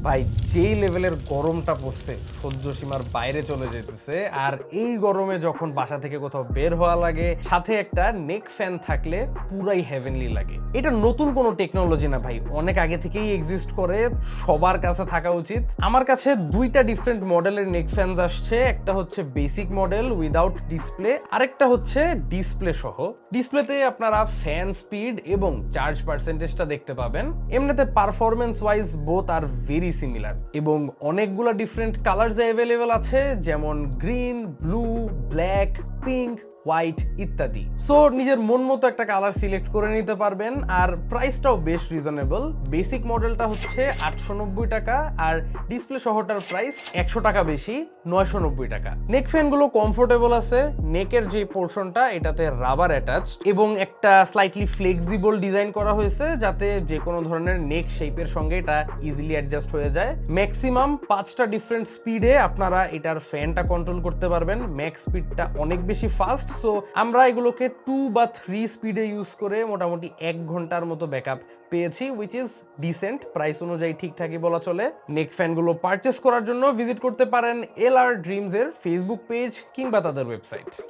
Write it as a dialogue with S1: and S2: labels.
S1: ভাই যেই লেভেলের গরমটা পড়ছে সহ্য সীমার বাইরে চলে যেতেছে। আর এই গরমে যখন বাসা থেকে কোথাও বের হওয়া লাগে, সাথে একটা নেক ফ্যান থাকলে পুরাই হেভেনলি লাগে। এটা নতুন কোনো টেকনোলজি না ভাই, অনেক আগে থেকেই এক্সিস্ট করে, সবার কাছে থাকা উচিত। আমার কাছে দুইটা ডিফারেন্ট মডেলের নেক ফ্যানস আসছে, একটা হচ্ছে বেসিক মডেল উইদাউট ডিসপ্লে, আরেকটা হচ্ছে ডিসপ্লে সহ। ডিসপ্লেতে আপনারা ফ্যান স্পিড এবং চার্জ পার্সেন্টেজটা দেখতে পাবেন। এমনিতে performance wise both are very similar এবং অনেকগুলো ডিফারেন্ট কালার্স অ্যাভেলেবেল আছে, যেমন green, blue, black, pink, white ইত্যাদি। সো নিজের মন মতো একটা কালার সিলেক্ট করে নিতে পারবেন। আর প্রাইসটাও বেশ রিজনেবল। বেসিক মডেলটা হচ্ছে 890 টাকা আর ডিসপ্লে সহটার প্রাইস 100 টাকা বেশি, 990 টাকা। নেক ফ্যানগুলো কমফোর্টেবল আছে, নেকের যে পোর্শনটা এটাতে রাবার অ্যাটাচড এবং একটা স্লাইটলি ফ্লেক্সিবল ডিজাইন করা হয়েছে যাতে যে কোনো ধরনের নেক শেপের সঙ্গে এটা ইজিলি অ্যাডজাস্ট হয়ে যায়। ম্যাক্সিমাম 5টা ডিফারেন্ট স্পিডে আপনারা এটার ফ্যানটা কন্ট্রোল করতে পারবেন। ম্যাক্স স্পিডটা অনেক বেশি ফাস্ট, সো আমরা এগুলোকে 2 বা 3 স্পিডে ইউজ করে মোটামুটি 1 ঘন্টার মতো ব্যাকআপ পেয়েছি, উইচ ইজ ডিসেন্ট। প্রাইস অনুযায়ী ঠিকঠাকই বলা চলে। নেক ফ্যানগুলো পারচেস করার জন্য ভিজিট করতে পারেন এলআর ড্রিমস এর ফেসবুক পেজ কিংবা তাদের ওয়েবসাইট।